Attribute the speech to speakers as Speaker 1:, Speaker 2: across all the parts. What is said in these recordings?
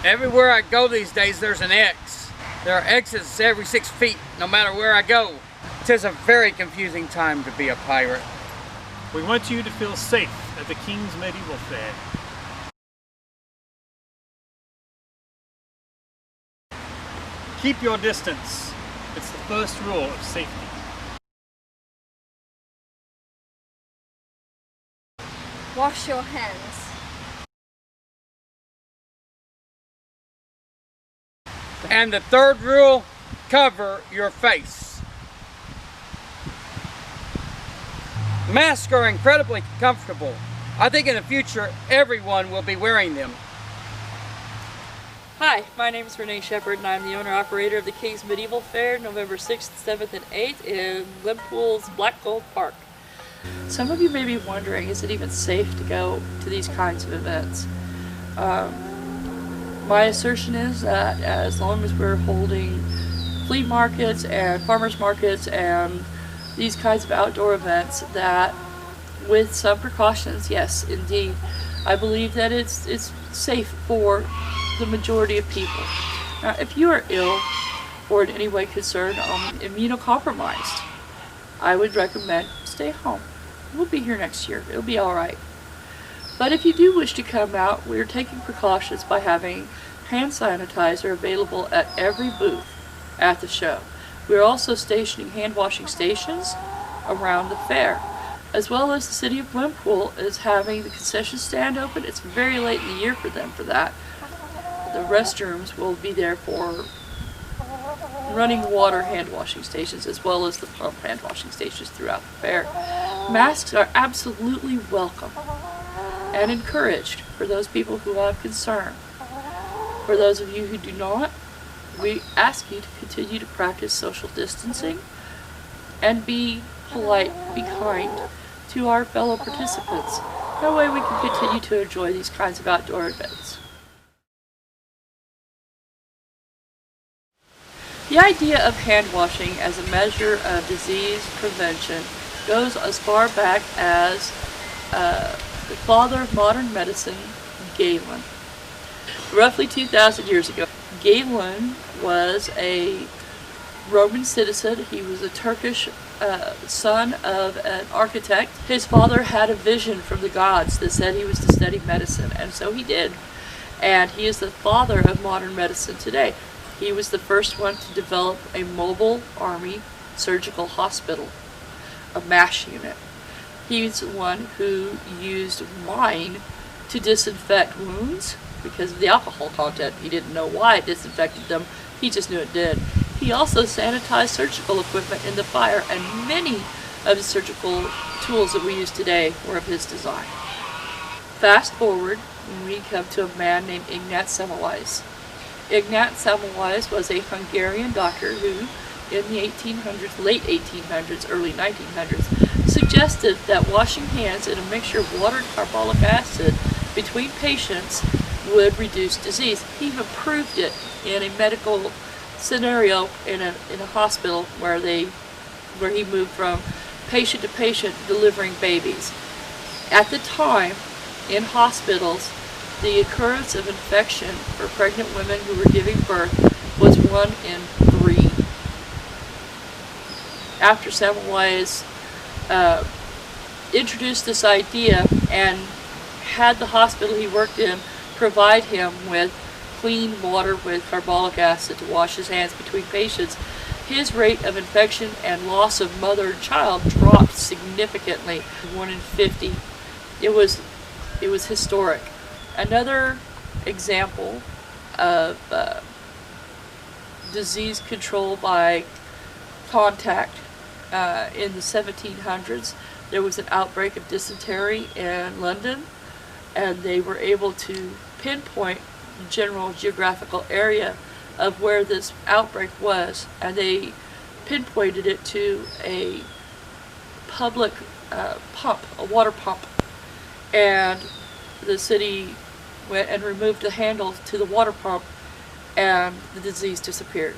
Speaker 1: Everywhere I go these days, there's an X. There are X's every 6 feet, no matter where I go. It is a very confusing time to be a pirate.
Speaker 2: We want you to feel safe at the King's Medieval Fair. Keep your distance. It's the first rule of safety.
Speaker 3: Wash your hands.
Speaker 1: And the third rule, cover your face. Masks are incredibly comfortable. I think in the future, everyone will be wearing them.
Speaker 4: Hi, my name is Renee Shepard and I'm the owner-operator of the King's Medieval Fair, November 6th, 7th, and 8th in Glenpool's Black Gold Park. Some of you may be wondering, is it even safe to go to these kinds of events? My assertion is that as long as we're holding flea markets and farmers markets and these kinds of outdoor events, that with some precautions, yes, indeed, I believe that it's safe for the majority of people. Now, if you are ill or in any way concerned immunocompromised, I would recommend stay home. We'll be here next year. It'll be all right. But if you do wish to come out, we're taking precautions by having hand sanitizer available at every booth at the show. We're also stationing hand washing stations around the fair, as well as the city of Glenpool is having the concession stand open. It's very late in the year for them for that. The restrooms will be there for running water hand washing stations as well as the pump hand washing stations throughout the fair. Masks are absolutely welcome and encouraged for those people who have concern. For those of you who do not, we ask you to continue to practice social distancing and be polite, be kind to our fellow participants. That way we can continue to enjoy these kinds of outdoor events. The idea of hand washing as a measure of disease prevention goes as far back as the father of modern medicine, Galen. Roughly 2,000 years ago, Galen was a Roman citizen. He was a Turkish son of an architect. His father had a vision from the gods that said he was to study medicine, and so he did. And he is the father of modern medicine today. He was the first one to develop a mobile army surgical hospital, a MASH unit. He's the one who used wine to disinfect wounds because of the alcohol content. He didn't know why it disinfected them, he just knew it did. He also sanitized surgical equipment in the fire, and many of the surgical tools that we use today were of his design. Fast forward, when we come to a man named Ignat Semmelweis. Ignat Semmelweis was a Hungarian doctor who, in the 1800s, late 1800s, early 1900s, suggested that washing hands in a mixture of water and carbolic acid between patients would reduce disease. He even proved it in a medical scenario in a hospital where he moved from patient to patient delivering babies. At the time, in hospitals, the occurrence of infection for pregnant women who were giving birth was 1 in 3. After Semmelweis introduced this idea and had the hospital he worked in provide him with clean water with carbolic acid to wash his hands between patients, his rate of infection and loss of mother and child dropped significantly, 1 in 50. It was historic. Another example of disease control by contact, in the 1700s, there was an outbreak of dysentery in London, and they were able to pinpoint the general geographical area of where this outbreak was, and they pinpointed it to a public pump, a water pump, and the city went and removed the handle to the water pump, and the disease disappeared.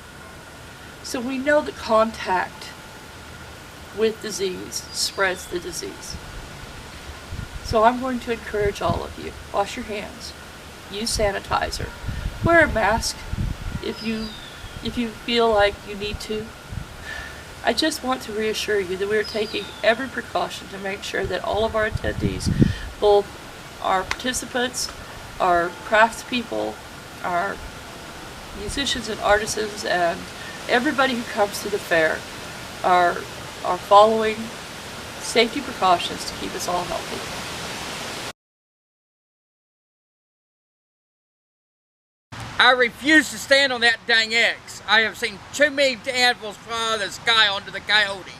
Speaker 4: So we know that contact with disease spreads the disease. So I'm going to encourage all of you, wash your hands, use sanitizer, Wear a mask if you feel like you need to. I just want to reassure you that we are taking every precaution to make sure that all of our attendees, both our participants, our craftspeople, our musicians and artisans, and everybody who comes to the fair are following safety precautions to keep us all healthy.
Speaker 1: I refuse to stand on that dang X. I have seen too many anvils fly out of the sky onto the coyote.